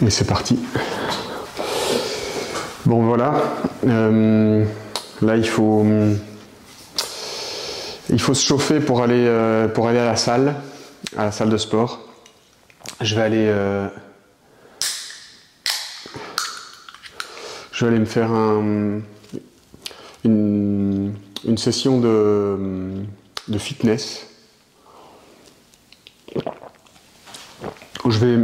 Et c'est parti. Bon voilà, là il faut se chauffer pour aller à la salle de sport. Je vais aller me faire une session de fitness où je vais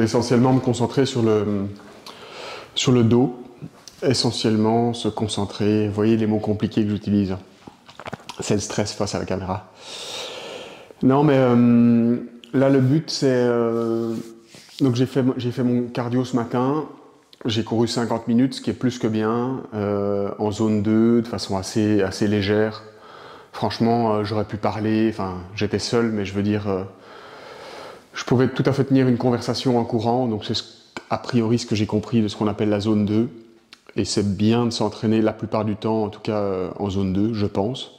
essentiellement me concentrer sur le dos, essentiellement se concentrer, vous voyez les mots compliqués que j'utilise, c'est le stress face à la caméra. Non mais là le but c'est, donc j'ai fait mon cardio ce matin, j'ai couru 50 minutes, ce qui est plus que bien, en zone 2, de façon assez légère. Franchement j'aurais pu parler, enfin j'étais seul mais je veux dire, je pouvais tout à fait tenir une conversation en courant, donc c'est a priori ce que j'ai compris de ce qu'on appelle la zone 2. Et c'est bien de s'entraîner la plupart du temps, en tout cas en zone 2, je pense.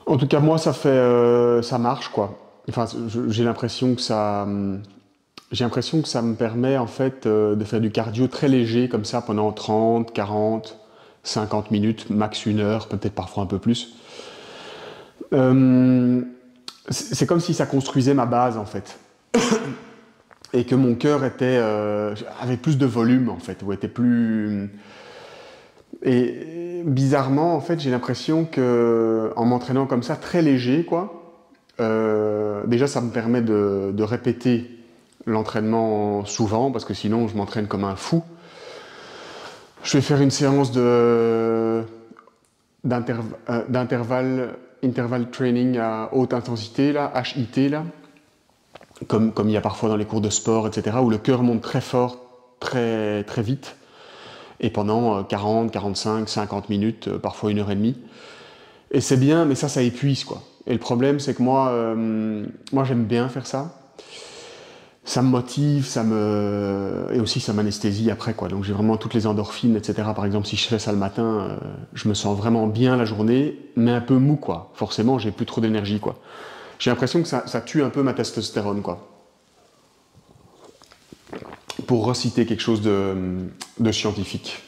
En tout cas, moi, ça marche, quoi. Enfin, j'ai l'impression que ça me permet, en fait, de faire du cardio très léger, comme ça, pendant 30, 40, 50 minutes, max 1 heure, peut-être parfois un peu plus. C'est comme si ça construisait ma base, en fait. Et que mon cœur avait plus de volume, en fait, ou était plus... Et bizarrement, en fait, j'ai l'impression que en m'entraînant comme ça, très léger, quoi, déjà, ça me permet de répéter l'entraînement souvent, parce que sinon, je m'entraîne comme un fou. Je vais faire une séance interval training à haute intensité, là, HIT, là, comme il y a parfois dans les cours de sport, etc., où le cœur monte très fort, très, très vite, et pendant 40, 45, 50 minutes, parfois 1 heure et demie. Et c'est bien, mais ça épuise, quoi. Et le problème, c'est que moi j'aime bien faire ça. Ça me motive, et aussi ça m'anesthésie après, quoi. Donc j'ai vraiment toutes les endorphines, etc. Par exemple, si je fais ça le matin, je me sens vraiment bien la journée, mais un peu mou, quoi. Forcément, j'ai plus trop d'énergie, quoi. J'ai l'impression que ça tue un peu ma testostérone, quoi. Pour reciter quelque chose de scientifique.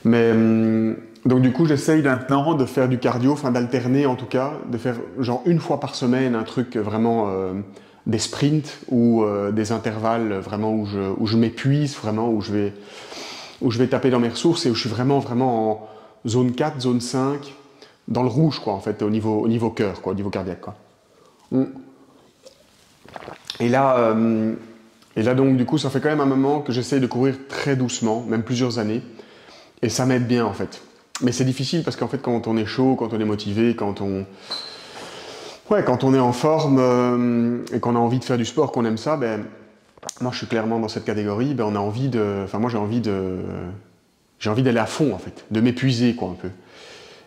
Mais donc du coup, j'essaye maintenant de faire du cardio, enfin d'alterner en tout cas, de faire genre 1 fois par semaine un truc vraiment des sprints ou des intervalles vraiment où je m'épuise, vraiment où je vais taper dans mes ressources et où je suis vraiment en zone 4, zone 5, dans le rouge, quoi, en fait, au niveau cœur, quoi, au niveau cardiaque, quoi. Et là, donc, du coup, ça fait quand même un moment que j'essaye de courir très doucement, même plusieurs années, et ça m'aide bien, en fait. Mais c'est difficile parce qu'en fait, quand on est chaud, quand on est motivé, quand on est en forme et qu'on a envie de faire du sport, qu'on aime ça, ben, moi, je suis clairement dans cette catégorie, ben, moi, j'ai envie d'aller à fond, en fait, de m'épuiser, quoi, un peu.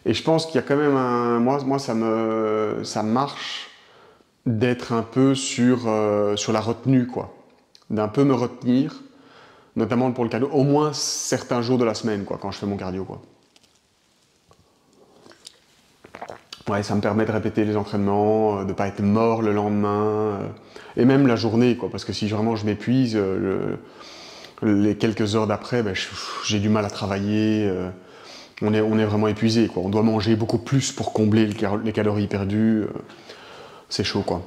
Et je pense qu'il y a quand même moi, ça marche d'être un peu sur la retenue, quoi. D'un peu me retenir, notamment pour le cardio, au moins certains jours de la semaine, quoi, quand je fais mon cardio, quoi. Ouais, ça me permet de répéter les entraînements, de pas être mort le lendemain, et même la journée, quoi, parce que si vraiment je m'épuise, les quelques heures d'après, ben, j'ai du mal à travailler, on est vraiment épuisé, quoi. On doit manger beaucoup plus pour combler les calories perdues, c'est chaud, quoi.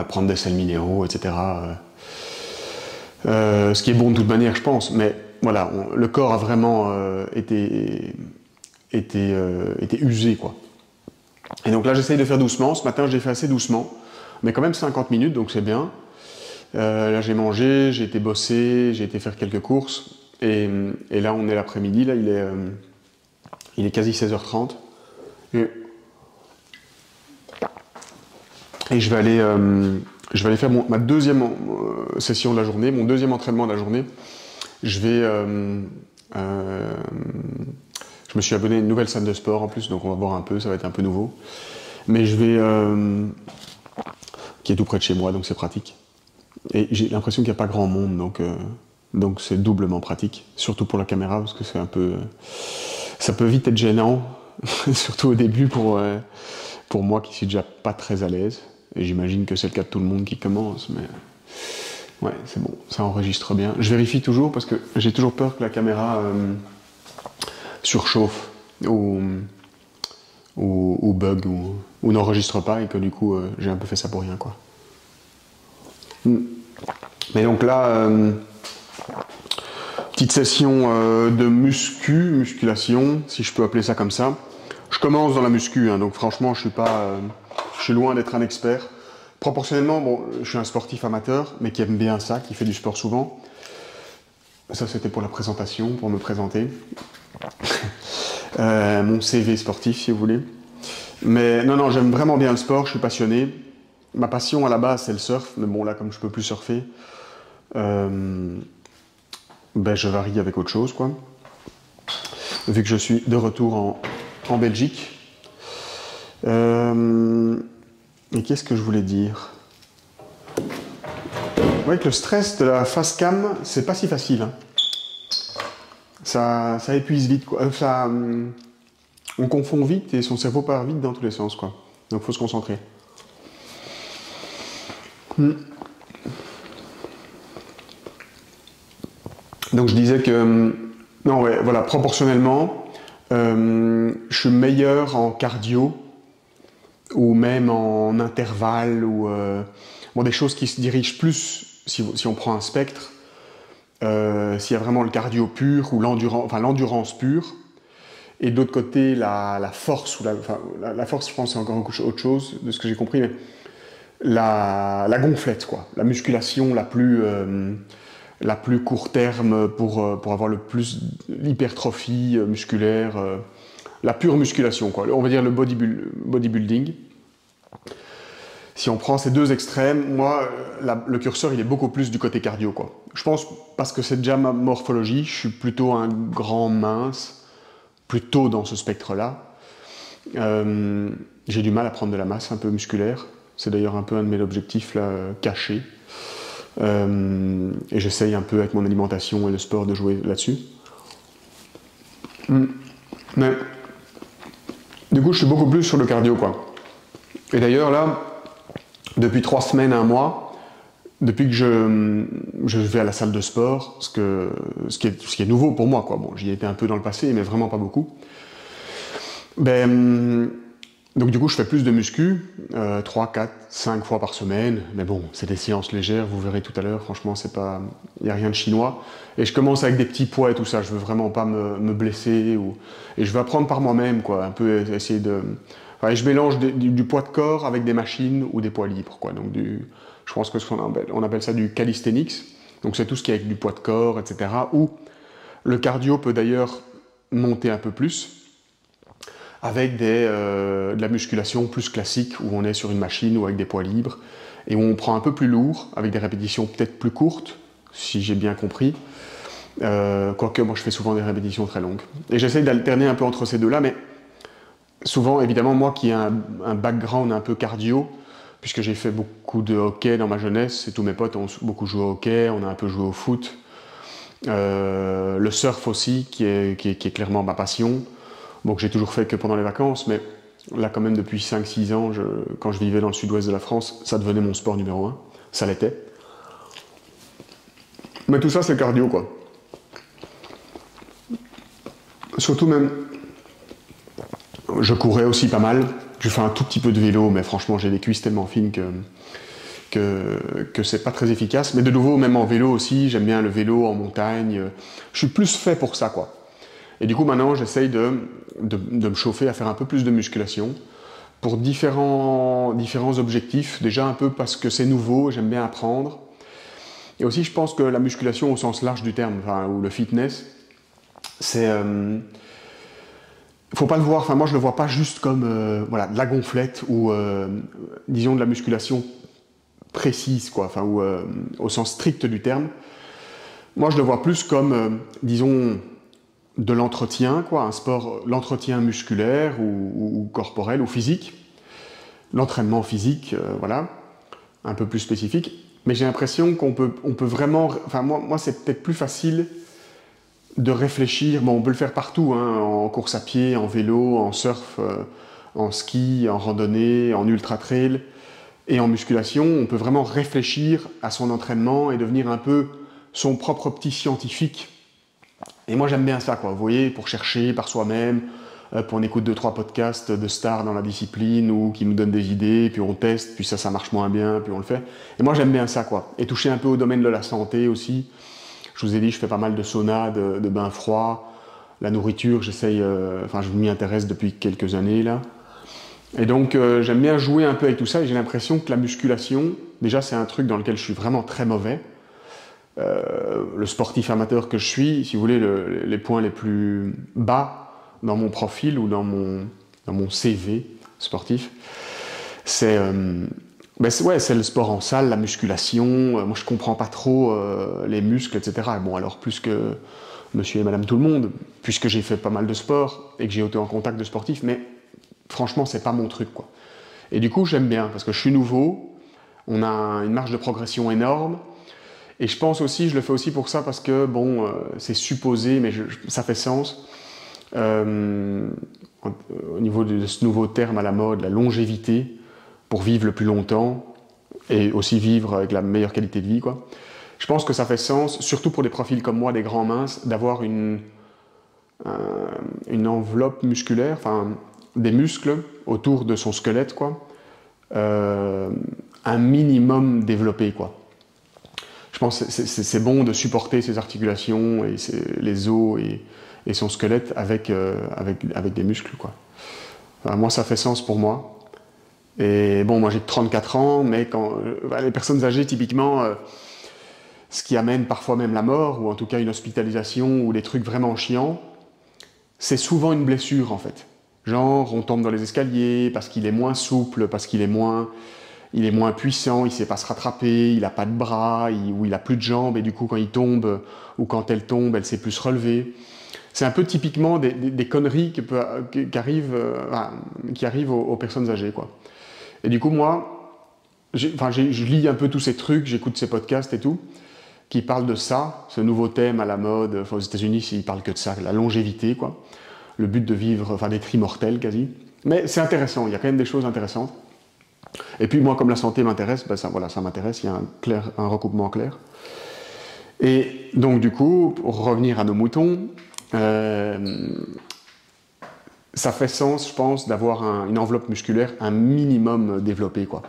Prendre des sels minéraux, etc. Ce qui est bon de toute manière, je pense, mais voilà, le corps a vraiment été usé, quoi. Et donc là, j'essaye de faire doucement. Ce matin, j'ai fait assez doucement, mais quand même 50 minutes, donc c'est bien. Là, j'ai mangé, j'ai été bosser, j'ai été faire quelques courses, et là, on est l'après-midi, là, il est quasi 16h30, et je vais aller faire ma deuxième session de la journée, mon deuxième entraînement de la journée. Je me suis abonné à une nouvelle salle de sport en plus, donc on va voir un peu, ça va être un peu nouveau. Mais qui est tout près de chez moi, donc c'est pratique. Et j'ai l'impression qu'il n'y a pas grand monde, donc c'est doublement pratique. Surtout pour la caméra, parce que ça peut vite être gênant, surtout au début pour moi qui suis déjà pas très à l'aise. Et j'imagine que c'est le cas de tout le monde qui commence, mais Ouais, c'est bon, ça enregistre bien. Je vérifie toujours parce que j'ai toujours peur que la caméra surchauffe ou bug ou n'enregistre pas et que du coup j'ai un peu fait ça pour rien quoi. Mais donc là, petite session de musculation, si je peux appeler ça comme ça. Je commence dans la muscu, hein, donc franchement je suis loin d'être un expert. Proportionnellement, bon, je suis un sportif amateur, mais qui aime bien ça, qui fait du sport souvent. Ça c'était pour la présentation, pour me présenter. Mon CV sportif si vous voulez. Mais non, j'aime vraiment bien le sport, je suis passionné. Ma passion à la base c'est le surf, mais bon là comme je peux plus surfer, ben, je varie avec autre chose quoi. Vu que je suis de retour en Belgique. Et qu'est-ce que je voulais dire? Ouais, que le stress de la face cam, c'est pas si facile. Hein. Ça épuise vite quoi. On confond vite et son cerveau part vite dans tous les sens quoi. Donc faut se concentrer. Donc je disais que non ouais voilà proportionnellement je suis meilleur en cardio ou même en intervalle ou bon, des choses qui se dirigent plus si on prend un spectre s'il y a vraiment le cardio pur ou l'endurance pure et de l'autre côté la force ou la force je pense c'est encore autre chose de ce que j'ai compris mais la gonflette quoi la musculation la plus court terme pour avoir le plus l'hypertrophie musculaire, la pure musculation, quoi. On va dire le bodybuilding. Si on prend ces deux extrêmes, moi, le curseur, il est beaucoup plus du côté cardio, quoi. Je pense, parce que c'est déjà ma morphologie, je suis plutôt un grand mince, plutôt dans ce spectre-là. J'ai du mal à prendre de la masse un peu musculaire. C'est d'ailleurs un peu un de mes objectifs, là, cachés. Et j'essaye un peu avec mon alimentation et le sport de jouer là-dessus. Mais du coup, je suis beaucoup plus sur le cardio, quoi. Et d'ailleurs, là, depuis 3 semaines, 1 mois, depuis que je vais à la salle de sport, ce qui est nouveau pour moi, quoi. Bon, j'y étais un peu dans le passé, mais vraiment pas beaucoup. Donc du coup, je fais plus de muscu, 3, 4, 5 fois par semaine. Mais bon, c'est des séances légères, vous verrez tout à l'heure. Franchement, il n'y a rien de chinois. Et je commence avec des petits poids et tout ça. Je veux vraiment pas me blesser. Et je veux apprendre par moi-même, quoi. Un peu essayer de... Enfin, je mélange du poids de corps avec des machines ou des poids libres, quoi. Donc je pense que on appelle ça du calisthenics. Donc c'est tout ce qui est avec du poids de corps, etc. Où le cardio peut d'ailleurs monter un peu plus. Avec de la musculation plus classique où on est sur une machine ou avec des poids libres et où on prend un peu plus lourd avec des répétitions peut-être plus courtes si j'ai bien compris quoique moi je fais souvent des répétitions très longues et j'essaye d'alterner un peu entre ces deux-là mais souvent évidemment moi qui ai un background un peu cardio puisque j'ai fait beaucoup de hockey dans ma jeunesse et tous mes potes ont beaucoup joué au hockey, on a un peu joué au foot le surf aussi qui est clairement ma passion. Bon, que j'ai toujours fait que pendant les vacances, mais là quand même depuis 5-6 ans, quand je vivais dans le sud-ouest de la France, ça devenait mon sport numéro 1. Ça l'était. Mais tout ça c'est cardio quoi. Surtout même, je courais aussi pas mal. Je fais un tout petit peu de vélo, mais franchement j'ai des cuisses tellement fines que c'est pas très efficace. Mais de nouveau, même en vélo aussi, j'aime bien le vélo en montagne. Je suis plus fait pour ça quoi. Et du coup, maintenant, j'essaye de me chauffer à faire un peu plus de musculation pour différents objectifs. Déjà un peu parce que c'est nouveau, j'aime bien apprendre. Et aussi, je pense que la musculation au sens large du terme, ou le fitness, c'est... faut pas le voir, moi je le vois pas juste comme de la gonflette ou disons de la musculation précise, quoi, ou au sens strict du terme. Moi, je le vois plus comme, disons... de l'entretien, quoi, un sport, l'entretien musculaire ou corporel ou physique, l'entraînement physique, voilà, un peu plus spécifique. Mais j'ai l'impression qu'on peut vraiment, enfin moi c'est peut-être plus facile de réfléchir. Bon, on peut le faire partout, hein, en course à pied, en vélo, en surf, en ski, en randonnée, en ultra trail. Et en musculation, on peut vraiment réfléchir à son entraînement et devenir un peu son propre petit scientifique. Et moi, j'aime bien ça, quoi. Vous voyez, pour chercher par soi-même, on écoute 2-3 podcasts de stars dans la discipline ou qui nous donnent des idées, puis on teste, puis ça marche moins bien, puis on le fait. Et moi, j'aime bien ça, quoi. Et toucher un peu au domaine de la santé aussi. Je vous ai dit, je fais pas mal de sauna, de bains froids. La nourriture, j'essaye, je m'y intéresse depuis quelques années, là. Et donc, j'aime bien jouer un peu avec tout ça, et j'ai l'impression que la musculation, déjà, c'est un truc dans lequel je suis vraiment très mauvais. Le sportif amateur que je suis, si vous voulez, les points les plus bas dans mon profil ou dans mon CV sportif, c'est le sport en salle, la musculation. Moi, je comprends pas trop les muscles, etc. Bon, alors plus que monsieur et madame tout le monde, puisque j'ai fait pas mal de sport et que j'ai été en contact de sportifs, mais franchement, c'est pas mon truc, quoi. Et du coup, j'aime bien, parce que je suis nouveau, on a une marge de progression énorme, et je pense aussi, je le fais aussi pour ça, parce que, bon, c'est supposé, mais ça fait sens, au niveau de ce nouveau terme à la mode, la longévité, pour vivre le plus longtemps, et aussi vivre avec la meilleure qualité de vie, quoi. Je pense que ça fait sens, surtout pour des profils comme moi, des grands minces, d'avoir une enveloppe musculaire, enfin des muscles autour de son squelette, quoi, un minimum développé, quoi. Je pense que c'est bon de supporter ses articulations et les os et son squelette avec des muscles, quoi. Enfin, moi, ça fait sens pour moi. Et bon, moi j'ai 34 ans, mais quand les personnes âgées, typiquement, ce qui amène parfois même la mort, ou en tout cas une hospitalisation, ou des trucs vraiment chiants, c'est souvent une blessure, en fait. Genre, on tombe dans les escaliers parce qu'il est moins souple, parce qu'il est moins puissant, il ne sait pas se rattraper, il n'a pas de bras, ou il n'a plus de jambes, et du coup, quand il tombe, ou quand elle tombe, elle ne sait plus se relever. C'est un peu typiquement des conneries qui arrivent aux personnes âgées, quoi. Et du coup, moi, je lis un peu tous ces trucs, j'écoute ces podcasts et tout, qui parlent de ça, ce nouveau thème à la mode. Enfin, aux États-Unis, ils parlent que de ça, la longévité, quoi. Le but de vivre, enfin d'être immortel quasi. Mais c'est intéressant, il y a quand même des choses intéressantes. Et puis moi, comme la santé m'intéresse, ben ça m'intéresse, il y a un recoupement clair. Et donc du coup, pour revenir à nos moutons, ça fait sens, je pense, d'avoir une enveloppe musculaire un minimum développée, quoi.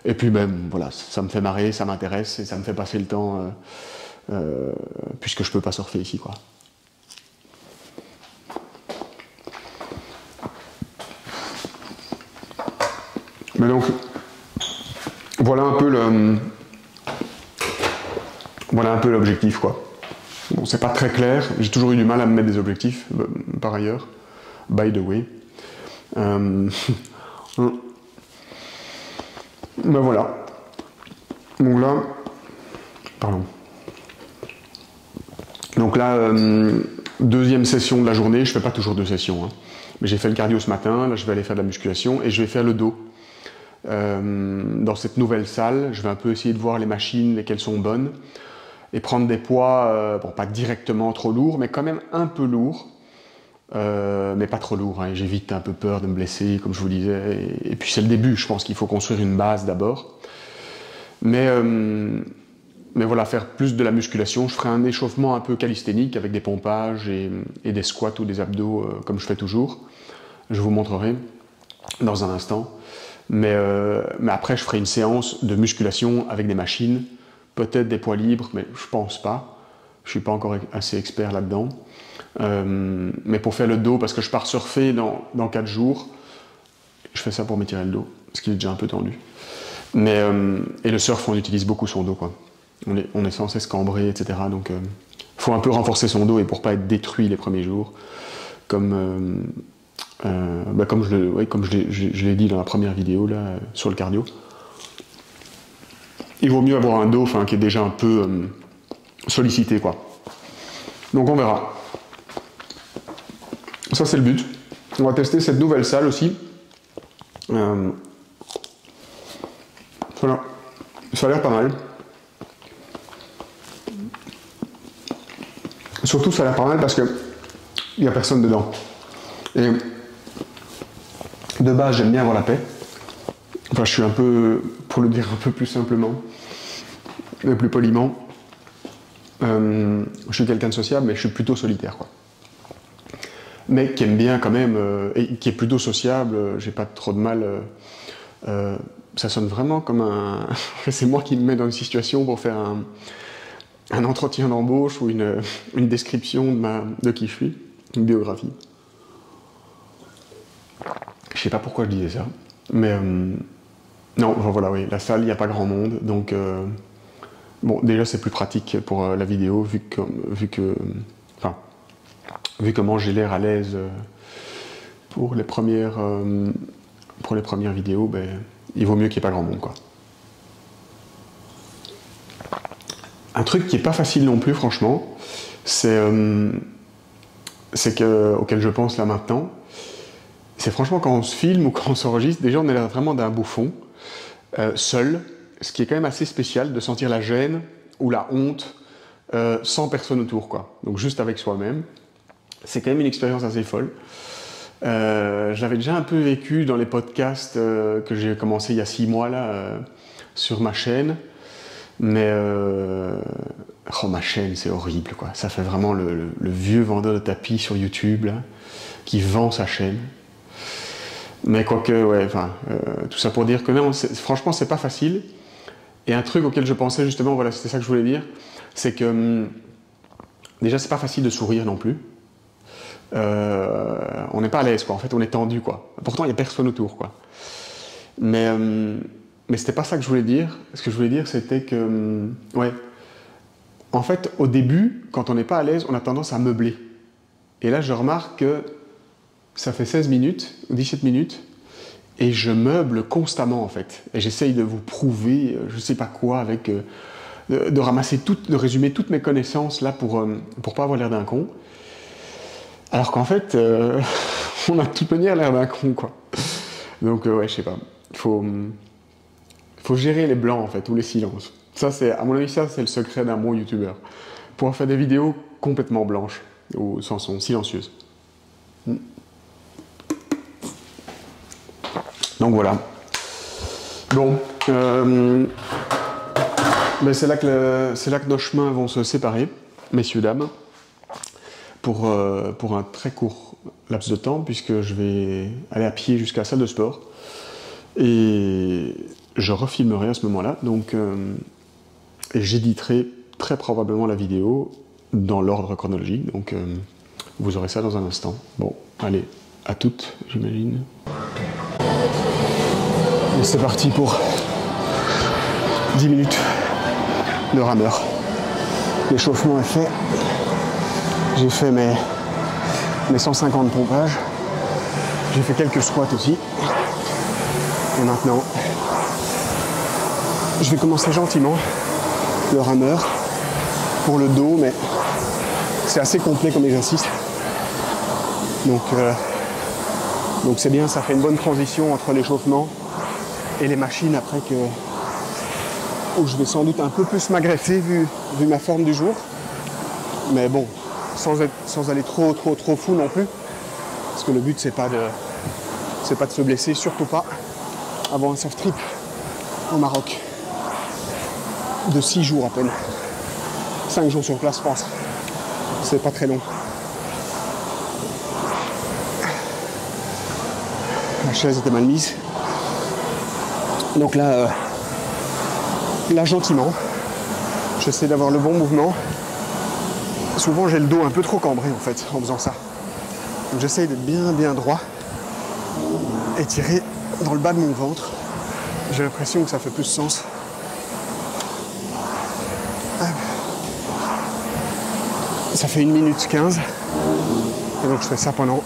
Et puis ben voilà, ça me fait marrer, ça m'intéresse et ça me fait passer le temps puisque je peux pas surfer ici, quoi. Mais donc voilà un peu l'objectif, quoi. Bon, c'est pas très clair, j'ai toujours eu du mal à me mettre des objectifs par ailleurs, by the way. Ben voilà. Donc là, pardon. Donc là, deuxième session de la journée. Je fais pas toujours 2 sessions, hein. Mais j'ai fait le cardio ce matin. Là, je vais aller faire de la musculation et je vais faire le dos. Dans cette nouvelle salle, je vais un peu essayer de voir les machines, lesquelles sont bonnes, et prendre des poids, bon, pas directement trop lourds, mais quand même un peu lourds. Mais pas trop lourd, hein. J'ai vite un peu peur de me blesser, comme je vous disais, et puis c'est le début, je pense qu'il faut construire une base d'abord. Mais voilà, faire plus de la musculation, je ferai un échauffement un peu calisthénique avec des pompages et des squats ou des abdos comme je fais toujours. Je vous montrerai dans un instant. Mais après, je ferai une séance de musculation avec des machines, peut-être des poids libres, mais je pense pas. Je suis pas encore assez expert là-dedans. Mais pour faire le dos, parce que je pars surfer dans 4 jours, je fais ça pour m'étirer le dos, parce qu'il est déjà un peu tendu. Et le surf, on utilise beaucoup son dos, quoi. On est sans cesse cambré, etc. Donc, faut un peu renforcer son dos et pour pas être détruit les premiers jours, comme je l'ai dit dans la première vidéo là, sur le cardio. Il vaut mieux avoir un dos qui est déjà un peu sollicité, quoi. Donc on verra. Ça, c'est le but. On va tester cette nouvelle salle aussi. Voilà. Ça a l'air pas mal. Surtout, ça a l'air pas mal parce qu'il n'y a personne dedans. Et de base, j'aime bien avoir la paix. Enfin, je suis un peu, pour le dire un peu plus simplement, et plus poliment, je suis quelqu'un de sociable, mais je suis plutôt solitaire, quoi. Mais qui aime bien quand même, et qui est plutôt sociable, j'ai pas trop de mal. Ça sonne vraiment comme un... C'est moi qui me mets dans une situation pour faire un entretien d'embauche ou une description de qui je suis, une biographie. Je sais pas pourquoi je disais ça, mais non, enfin, voilà, oui, la salle, il n'y a pas grand monde, donc bon, déjà c'est plus pratique pour la vidéo, vu comment j'ai l'air à l'aise pour les premières vidéos, ben, il vaut mieux qu'il n'y ait pas grand monde, quoi. Un truc qui n'est pas facile non plus, franchement, auquel je pense là maintenant, c'est franchement quand on se filme ou quand on s'enregistre, déjà on a l'air vraiment d'un bouffon, seul, ce qui est quand même assez spécial de sentir la gêne ou la honte sans personne autour, quoi. Donc juste avec soi-même. C'est quand même une expérience assez folle. Je l'avais déjà un peu vécu dans les podcasts que j'ai commencé il y a 6 mois là, sur ma chaîne. Mais ma chaîne, c'est horrible, quoi. Ça fait vraiment le vieux vendeur de tapis sur YouTube là, qui vend sa chaîne. Mais quoique, ouais, tout ça pour dire que non, franchement, c'est pas facile. Et un truc auquel je pensais justement, voilà, c'était ça que je voulais dire, c'est que déjà, c'est pas facile de sourire non plus. On n'est pas à l'aise, quoi. En fait, on est tendu, quoi. Pourtant, il n'y a personne autour, quoi. Mais c'était pas ça que je voulais dire. Ce que je voulais dire, c'était que, ouais, en fait, au début, quand on n'est pas à l'aise, on a tendance à meubler. Et là, je remarque que ça fait 16 minutes ou 17 minutes, et je meuble constamment, en fait. Et j'essaye de vous prouver, je sais pas quoi, avec de ramasser de résumer toutes mes connaissances là pour pas avoir l'air d'un con. Alors qu'en fait, on a de toute manière l'air d'un con, quoi. Donc, ouais, je sais pas. Il faut gérer les blancs, en fait, ou les silences. Ça, à mon avis, c'est le secret d'un bon youtubeur. Pouvoir faire des vidéos complètement blanches, ou sans son, silencieuses. Donc voilà. Bon. C'est là que nos chemins vont se séparer, messieurs, dames. Pour un très court laps de temps, puisque je vais aller à pied jusqu'à la salle de sport. Et je refilmerai à ce moment-là. Donc, et j'éditerai très probablement la vidéo dans l'ordre chronologique. Donc, vous aurez ça dans un instant. Bon, allez, à toutes, j'imagine. Et c'est parti pour 10 minutes de rameur. L'échauffement est fait. J'ai fait mes 150 pompages. J'ai fait quelques squats aussi. Et maintenant, je vais commencer gentiment le rameur pour le dos, mais c'est assez complet comme exercice. Donc c'est bien, ça fait une bonne transition entre l'échauffement et les machines après où je vais sans doute un peu plus m'agresser vu ma forme du jour. Mais bon, sans aller trop fou non plus. Parce que le but, c'est pas de se blesser, surtout pas avant un surf trip au Maroc. De 6 jours à peine. 5 jours sur place, je pense. C'est pas très long. La chaise était mal mise. Donc là, gentiment, j'essaie d'avoir le bon mouvement. Souvent j'ai le dos un peu trop cambré en fait en faisant ça. Donc j'essaye d'être bien droit et tirer dans le bas de mon ventre. J'ai l'impression que ça fait plus sens. Ça fait 1 minute 15. Et donc je fais ça pendant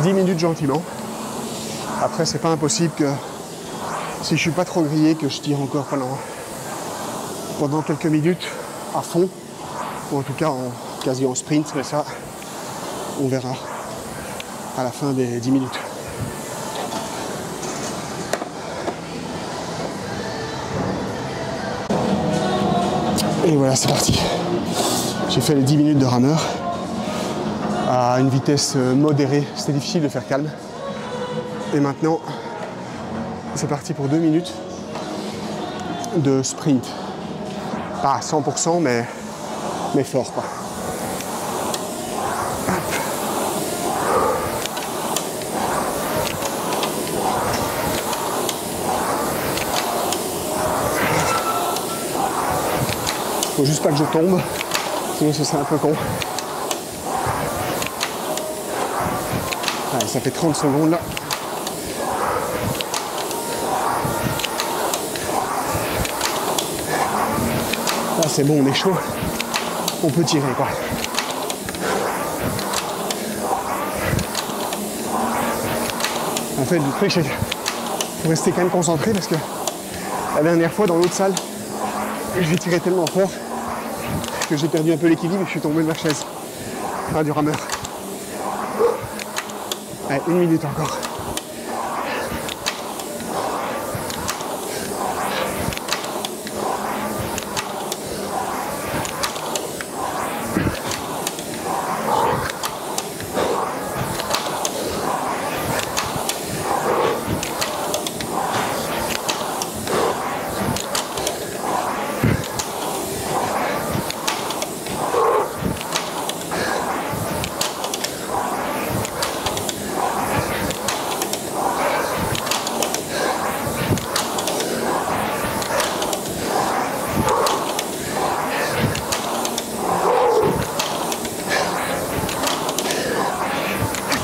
10 minutes gentiment. Après c'est pas impossible que si je suis pas trop grillé que je tire encore pendant quelques minutes à fond. Ou en tout cas quasi en sprint, mais ça, on verra à la fin des 10 minutes. Et voilà, c'est parti. J'ai fait les 10 minutes de rameur à une vitesse modérée. C'était difficile de faire calme. Et maintenant, C'est parti pour 2 minutes de sprint. Pas à 100%, mais fort, quoi. Faut juste pas que je tombe, sinon ce serait un peu con. Allez, ça fait 30 secondes là. Là c'est bon, on est chaud. On peut tirer quoi. En fait, le truc c'est qu'il faut rester quand même concentré parce que la dernière fois dans l'autre salle, j'ai tiré tellement fort que j'ai perdu un peu l'équilibre et je suis tombé de ma chaise. Ah, du rameur. Allez, 1 minute encore.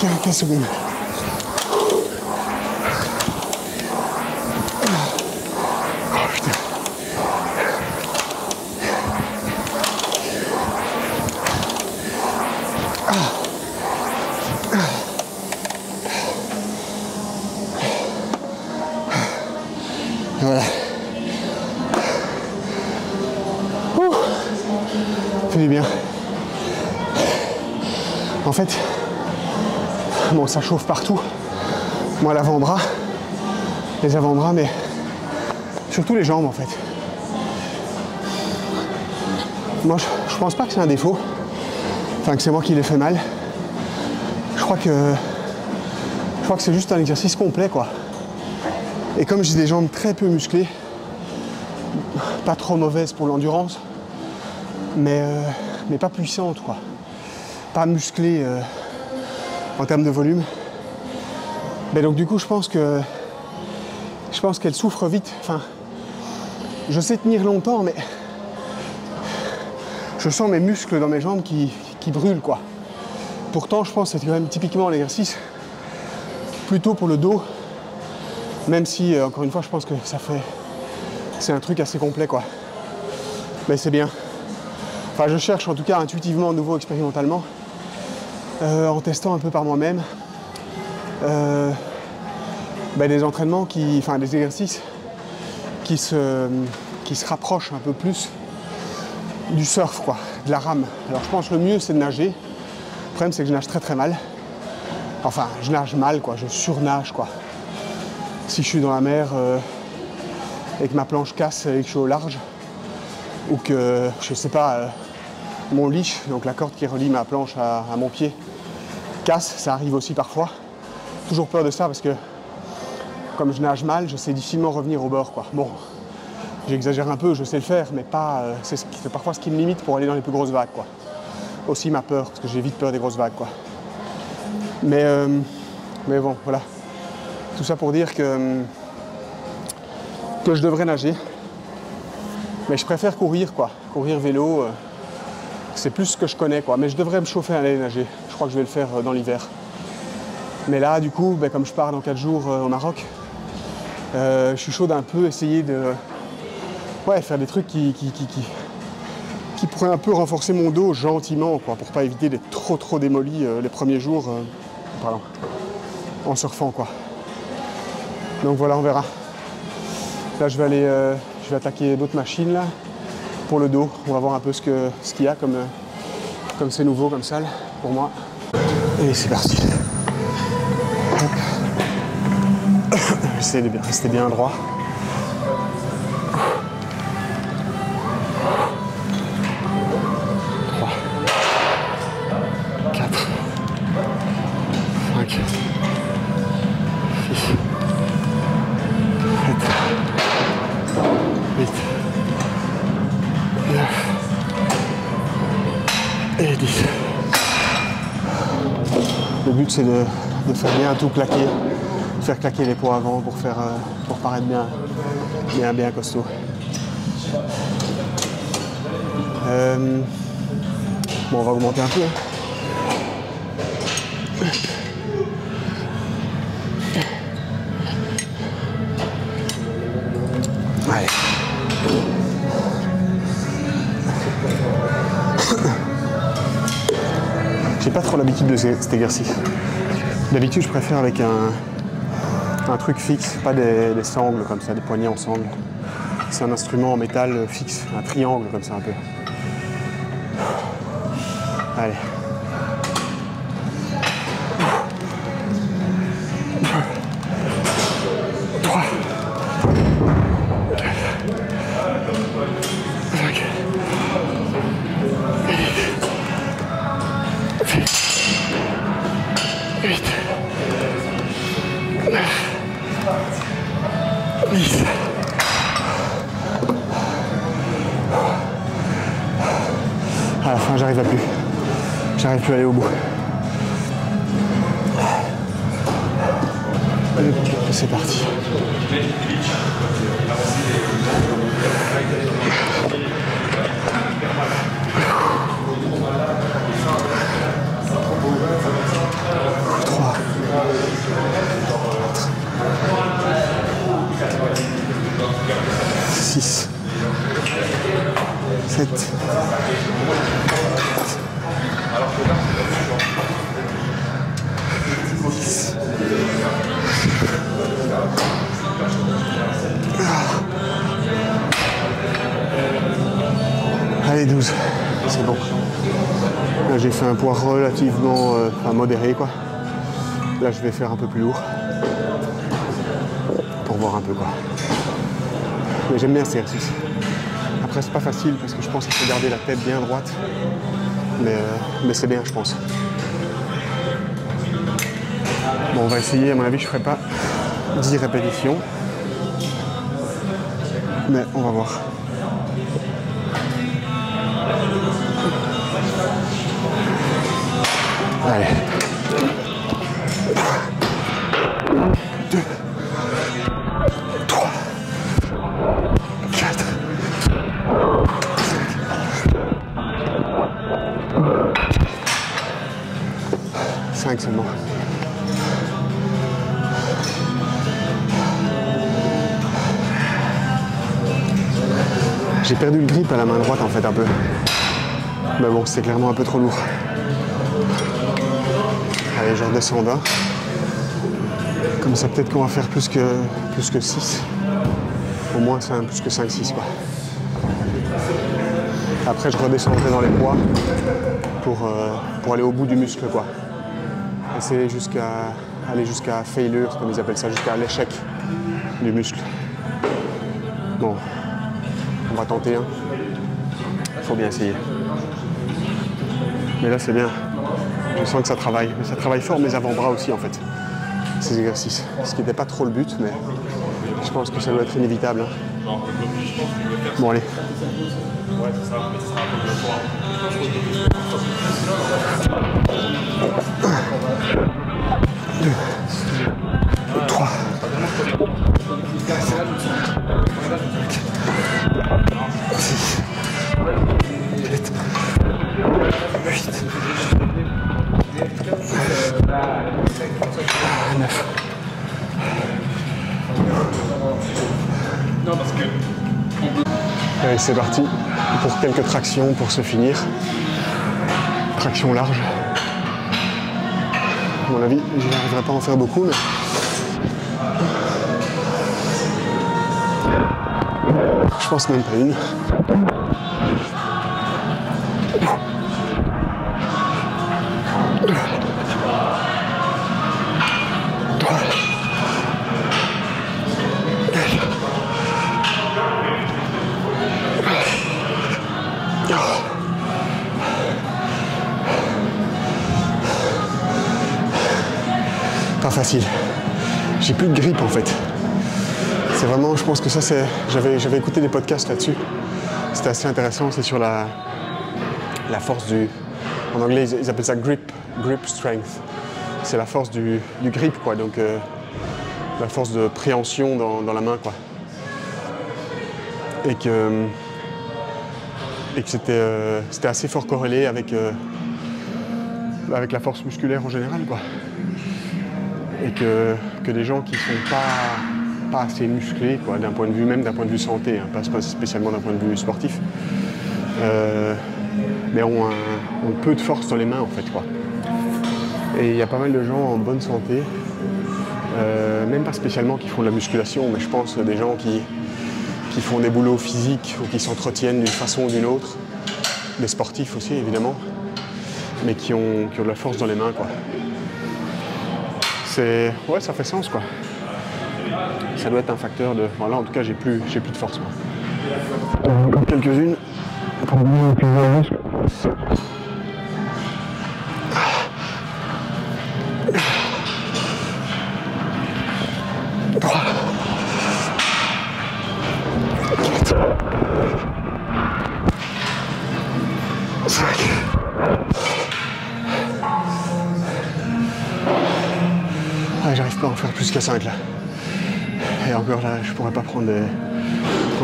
Quelques secondes. Oh putain. Voilà. Ouh. Fait du bien. En fait, bon, ça chauffe partout. Moi, l'avant-bras, les avant-bras, mais surtout les jambes en fait. Moi, je pense pas que c'est un défaut. Enfin, que c'est moi qui l'ai fait mal. Je crois que c'est juste un exercice complet, quoi. Et comme j'ai des jambes très peu musclées, pas trop mauvaises pour l'endurance, mais pas puissantes, quoi. Pas musclées en termes de volume. Mais donc du coup, je pense qu'elle souffre vite. Enfin, je sais tenir longtemps, mais je sens mes muscles dans mes jambes qui brûlent, quoi. Pourtant, je pense que c'est quand même typiquement l'exercice plutôt pour le dos, même si, encore une fois, je pense que c'est un truc assez complet, quoi. Mais c'est bien. Enfin, je cherche en tout cas intuitivement, nouveau, expérimentalement, en testant un peu par moi-même, des entraînements des exercices qui se rapprochent un peu plus du surf, quoi, de la rame. Alors je pense que le mieux c'est de nager. Le problème c'est que je nage très très mal. Enfin, je nage mal, quoi, je surnage, quoi. Si je suis dans la mer et que ma planche casse et que je suis au large, ou que, je sais pas, mon leash, donc la corde qui relie ma planche à mon pied, casse, ça arrive aussi parfois. Toujours peur de ça parce que comme je nage mal, je sais difficilement revenir au bord, quoi. Bon, j'exagère un peu, je sais le faire, mais pas. C'est parfois ce qui me limite pour aller dans les plus grosses vagues, quoi. Aussi ma peur, parce que j'ai vite peur des grosses vagues, quoi. Mais bon, voilà. Tout ça pour dire que je devrais nager. Mais je préfère courir, quoi. Courir, vélo, c'est plus ce que je connais, quoi. Mais je devrais me chauffer à aller nager. Je crois que je vais le faire dans l'hiver. Mais là, du coup, comme je pars dans 4 jours au Maroc, je suis chaud d'un peu essayer de faire des trucs qui pourraient un peu renforcer mon dos gentiment, quoi, pour pas éviter d'être trop démoli les premiers jours en surfant, quoi. Donc voilà, on verra. Là, je vais attaquer d'autres machines là pour le dos. On va voir un peu ce qu'il y a comme c'est nouveau comme salle pour moi. Et c'est parti. J'essaie de rester bien droit. 3, 4, 5, 6, 7, Et 10. Le but c'est de faire bien tout claquer, faire claquer les poids avant pour paraître bien costaud. Bon, on va augmenter un peu. Allez. J'ai pas trop l'habitude de cet exercice. D'habitude, je préfère avec un truc fixe, pas des sangles comme ça, des poignées en sangles. C'est un instrument en métal fixe, un triangle comme ça un peu. Allez. À la fin, j'arrive plus à aller au bout. C'est parti. Six. 7. Allez, 12. C'est bon. Là, j'ai fait un poids relativement modéré, quoi. Là, je vais faire un peu plus lourd. Pour voir un peu, quoi. Mais j'aime bien cet exercice. Après, c'est pas facile parce que je pense qu'il faut garder la tête bien droite. Mais c'est bien, je pense. Bon, on va essayer. À mon avis, je ferai pas 10 répétitions. Mais on va voir. Allez. 2, 3, 4, 5 seulement. J'ai perdu le grip à la main droite en fait un peu. Mais bon, c'est clairement un peu trop lourd. Allez, je redescends d'un. Comme ça, peut-être qu'on va faire plus que 6. Au moins, c'est plus que 5-6, quoi. Après, je redescendrai dans les poids pour aller au bout du muscle, quoi. Essayer aller jusqu'à failure, comme ils appellent ça, jusqu'à l'échec du muscle. Bon, on va tenter, hein. Faut bien essayer. Mais là, c'est bien. Je sens que ça travaille. Mais ça travaille fort mes avant-bras aussi, en fait, ces exercices. Ce qui n'était pas trop le but, mais je pense que ça doit être inévitable. Hein. Bon, allez. Ouais, c'est ça, mais ce sera un peu de poids. 2, 3, 6, 7, 8, 9. Non, parce que... Allez, c'est parti pour quelques tractions pour se finir. Traction large. À mon avis, je n'arriverai pas à en faire beaucoup, mais... Je pense même pas une. Pas facile. J'ai plus de grippe en fait. C'est vraiment, je pense que ça c'est... J'avais écouté des podcasts là-dessus. C'était assez intéressant, c'est sur la force En anglais, ils appellent ça grip strength. C'est la force du grip, quoi. Donc, la force de préhension dans la main, quoi. Et que c'était assez fort corrélé avec la force musculaire en général, quoi. Et que des gens qui sont pas assez musclés, quoi, d'un point de vue santé, hein, pas spécialement d'un point de vue sportif, mais ont peu de force dans les mains, en fait, quoi. Et il y a pas mal de gens en bonne santé, même pas spécialement qui font de la musculation, mais je pense des gens qui font des boulots physiques ou qui s'entretiennent d'une façon ou d'une autre, des sportifs aussi évidemment, mais qui ont de la force dans les mains, quoi. Ouais, ça fait sens, quoi. Ça doit être un facteur de... Bon, là en tout cas j'ai plus de force, moi. Encore quelques-unes pour mieux épuiser le muscle. J'arrive pas à en faire plus qu'à 5 là. Et encore là, je pourrais pas prendre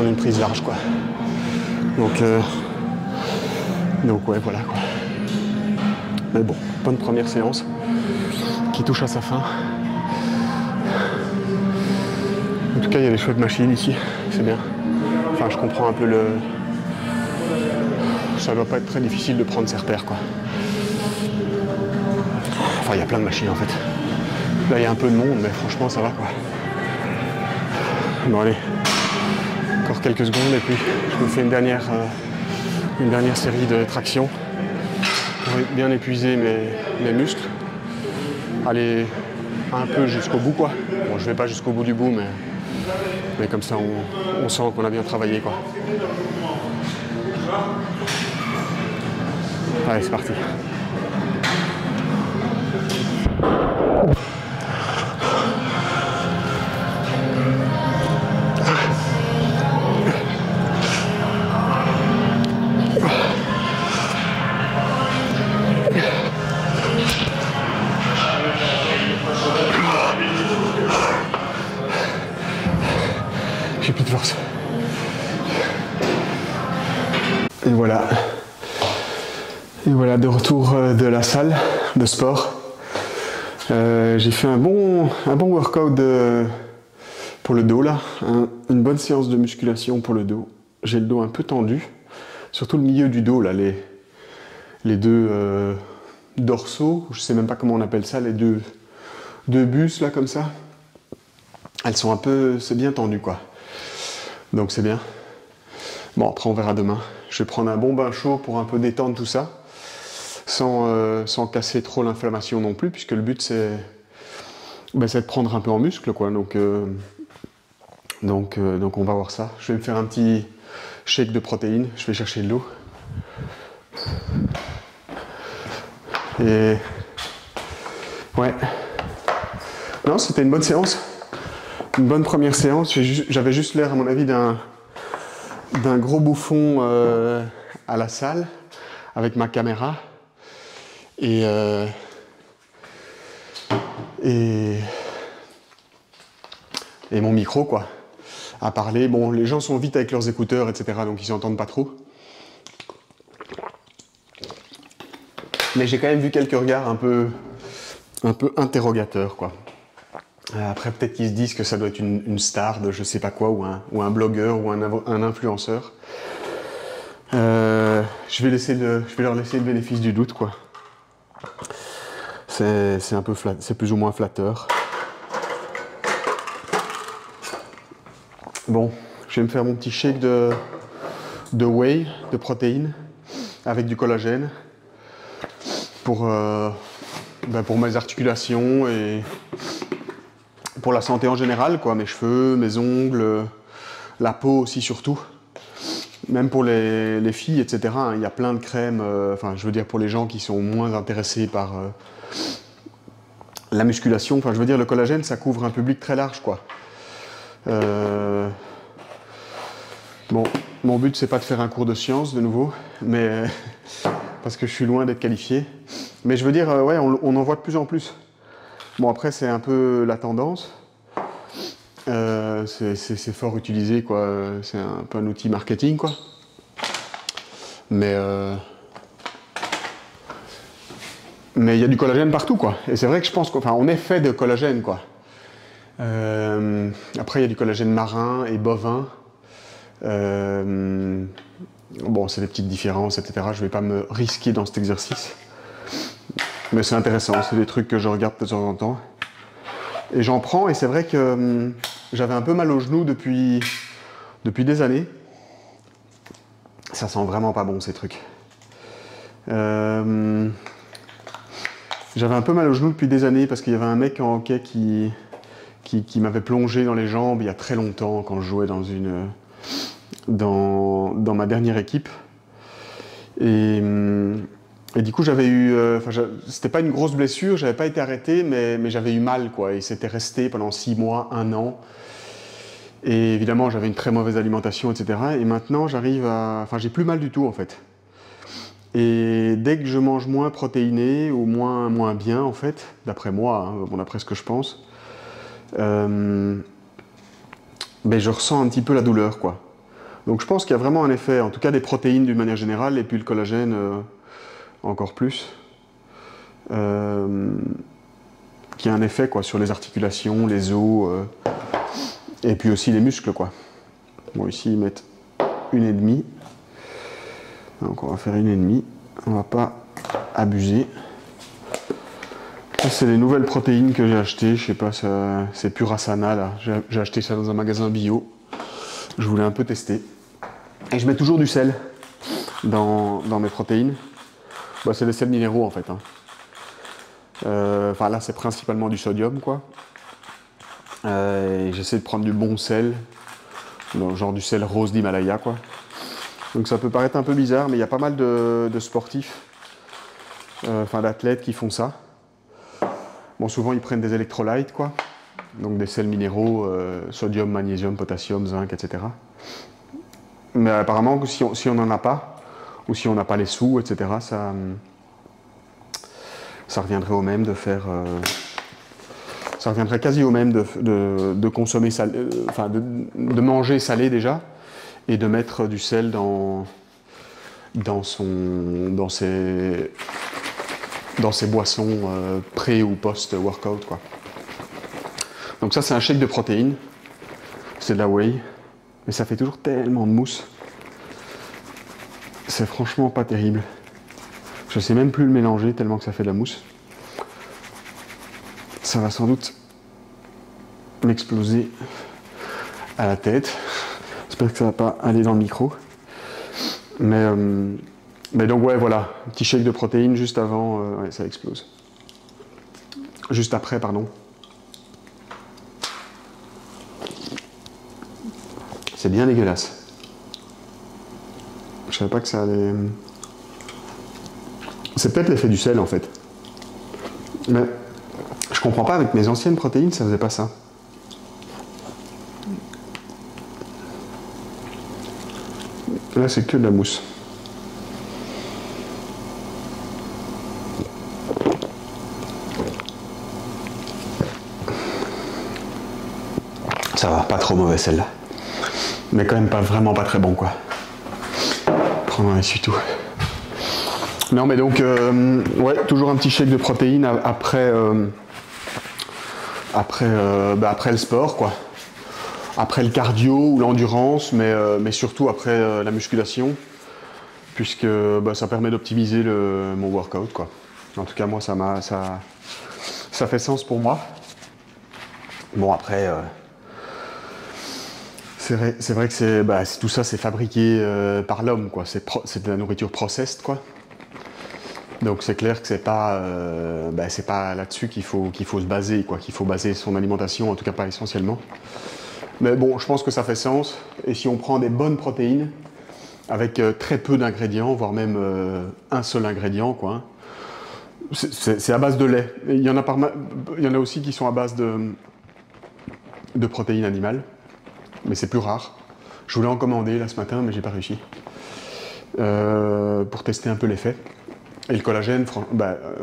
une prise large, quoi. Donc ouais, voilà, quoi. Mais bon, bonne première séance qui touche à sa fin. En tout cas, il y a des chouettes machines ici, c'est bien. Enfin, je comprends un peu ça doit pas être très difficile de prendre ses repères, quoi. Enfin, il y a plein de machines en fait. Là, il y a un peu de monde, mais franchement, ça va, quoi. Bon, allez. Encore quelques secondes et puis je me fais une dernière série de tractions pour bien épuiser mes muscles. Aller un peu jusqu'au bout, quoi. Bon, je vais pas jusqu'au bout du bout, mais comme ça, on sent qu'on a bien travaillé, quoi. Allez, c'est parti. J'ai plus de force. Et voilà. Et voilà, de retour de la salle de sport. J'ai fait un bon workout pour le dos là. Une bonne séance de musculation pour le dos. J'ai le dos un peu tendu. Surtout le milieu du dos là, les deux dorsaux, je sais même pas comment on appelle ça, les deux bus là comme ça. Elles sont c'est bien tendu, quoi. Donc c'est bien. Bon, après on verra demain. Je vais prendre un bon bain chaud pour un peu détendre tout ça, sans casser trop l'inflammation non plus, puisque le but c'est de prendre un peu en muscle, quoi. Donc on va voir ça. Je vais me faire un petit shake de protéines. Je vais chercher de l'eau. Et ouais. Non, c'était une bonne séance. Une bonne première séance. J'avais juste l'air, à mon avis, d'un gros bouffon à la salle avec ma caméra et mon micro, quoi, à parler. Bon, les gens sont vite avec leurs écouteurs, etc., donc ils s'entendent pas trop. Mais j'ai quand même vu quelques regards un peu interrogateurs, quoi. Après, peut-être qu'ils se disent que ça doit être une star de je sais pas quoi, ou un blogueur, ou un influenceur. Je vais leur laisser le bénéfice du doute, quoi. C'est un peu c'est plus ou moins flatteur. Bon, je vais me faire mon petit shake de whey, de protéines, avec du collagène, pour mes articulations et pour la santé en général, quoi, mes cheveux, mes ongles, la peau aussi surtout. Même pour les filles, etc., hein, il y a plein de crèmes, enfin je veux dire pour les gens qui sont moins intéressés par la musculation, enfin je veux dire le collagène ça couvre un public très large, quoi. Bon, mon but c'est pas de faire un cours de science de nouveau, mais parce que je suis loin d'être qualifié. Mais je veux dire, ouais, on en voit de plus en plus. Bon, après, c'est un peu la tendance. C'est fort utilisé, quoi. C'est un peu un outil marketing, quoi. Mais il y a du collagène partout, quoi. Et c'est vrai que je pense qu'on est fait de collagène, quoi. Après, il y a du collagène marin et bovin. Bon, c'est des petites différences, etc. Je ne vais pas me risquer dans cet exercice. Mais c'est intéressant, c'est des trucs que je regarde de temps en temps. Et j'en prends, et c'est vrai que j'avais un peu mal au genou depuis des années. Ça sent vraiment pas bon, ces trucs. J'avais un peu mal au genou depuis des années, parce qu'il y avait un mec en hockey qui m'avait plongé dans les jambes il y a très longtemps, quand je jouais dans ma dernière équipe. Et du coup, j'avais eu... c'était pas une grosse blessure, j'avais pas été arrêté, mais j'avais eu mal, quoi. Et c'était resté pendant 6 mois, 1 an. Et évidemment, j'avais une très mauvaise alimentation, etc. Et maintenant, j'arrive à... Enfin, j'ai plus mal du tout, en fait. Et dès que je mange moins protéiné, ou moins bien, en fait, d'après moi, hein, bon, d'après ce que je pense, ben, je ressens un petit peu la douleur, quoi. Donc je pense qu'il y a vraiment un effet, en tout cas des protéines d'une manière générale, et puis le collagène encore plus, qui a un effet, quoi, sur les articulations, les os, et puis aussi les muscles, quoi. Bon, ici ils mettent 1,5. Donc on va faire 1,5. On va pas abuser. Ça, c'est les nouvelles protéines que j'ai achetées. Je sais pas, c'est Purasana, là. J'ai acheté ça dans un magasin bio. Je voulais un peu tester. Et je mets toujours du sel dans mes protéines. Bah, c'est des sels minéraux, en fait. Hein. Enfin, là, c'est principalement du sodium, quoi. Et j'essaie de prendre du bon sel, genre du sel rose d'Himalaya, quoi. Donc ça peut paraître un peu bizarre, mais il y a pas mal de sportifs, d'athlètes qui font ça. Bon, souvent ils prennent des électrolytes, quoi. Donc des sels minéraux, sodium, magnésium, potassium, zinc, etc. Mais apparemment, si on n'en a pas, ou si on n'a pas les sous, etc., ça reviendrait au même de faire... ça reviendrait quasi au même de consommer salé, de manger salé déjà, et de mettre du sel dans ses boissons pré- ou post-workout, quoi. Donc ça, c'est un shake de protéines. C'est de la whey. Mais ça fait toujours tellement de mousse. C'est franchement pas terrible. Je sais même plus le mélanger tellement que ça fait de la mousse. Ça va sans doute m'exploser à la tête. J'espère que ça va pas aller dans le micro. Mais donc ouais, voilà, un petit shake de protéines juste avant, ouais, ça explose. Juste après, pardon. C'est bien dégueulasse. Je savais pas que ça allait... C'est peut-être l'effet du sel, en fait. Mais je comprends pas, avec mes anciennes protéines, ça faisait pas ça. Là, c'est que de la mousse. Ça va, pas trop mauvais celle-là. Mais quand même vraiment pas très bon, quoi. Prendre un essuie-tout. Non, mais donc, ouais, toujours un petit shake de protéines après le sport, quoi. Après le cardio ou l'endurance, mais surtout après la musculation, puisque ça permet d'optimiser mon workout, quoi. En tout cas, moi, ça fait sens pour moi. Bon, après, c'est vrai que tout ça, c'est fabriqué par l'homme, quoi. C'est de la nourriture processed, quoi. Donc c'est clair que c'est pas là-dessus qu'il faut se baser, quoi, qu'il faut baser son alimentation, en tout cas pas essentiellement. Mais bon, je pense que ça fait sens. Et si on prend des bonnes protéines, avec très peu d'ingrédients, voire même un seul ingrédient, quoi, hein, c'est à base de lait. Et il y en a aussi qui sont à base de protéines animales, mais c'est plus rare. Je voulais en commander là ce matin, mais j'ai pas réussi. Pour tester un peu l'effet. Et le collagène,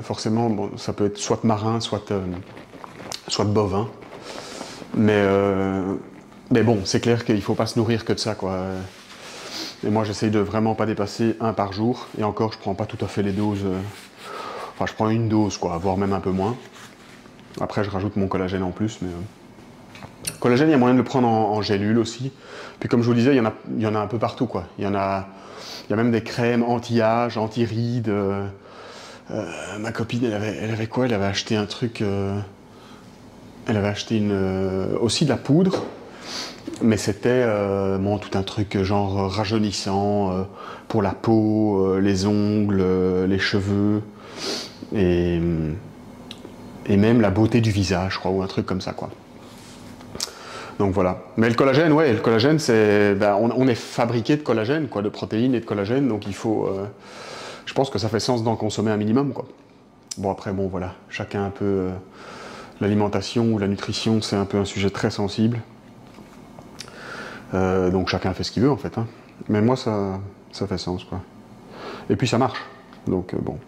forcément, bon, ça peut être soit marin, soit bovin. Mais bon, c'est clair qu'il ne faut pas se nourrir que de ça, quoi. Et moi, j'essaye de vraiment pas dépasser un par jour. Et encore, je prends pas tout à fait les doses. Enfin, je prends une dose, quoi, voire même un peu moins. Après, je rajoute mon collagène en plus. Mais collagène, il y a moyen de le prendre en gélule aussi. Puis comme je vous le disais, il y en a un peu partout, quoi. Il y a même des crèmes anti-âge, anti-rides. Ma copine, elle avait quoi? Elle avait acheté un truc. Elle avait acheté aussi de la poudre, mais c'était tout un truc genre rajeunissant pour la peau, les ongles, les cheveux et, et même la beauté du visage, je crois, ou un truc comme ça, quoi. Donc voilà. Mais le collagène, ouais, le collagène, c'est, on est fabriqué de collagène, quoi, de protéines et de collagène, donc il faut. Je pense que ça fait sens d'en consommer un minimum, quoi. Bon après, bon voilà, chacun un peu. L'alimentation ou la nutrition, c'est un peu un sujet très sensible. Donc chacun fait ce qu'il veut en fait. Hein. Mais moi, ça fait sens, quoi. Et puis ça marche. Donc bon.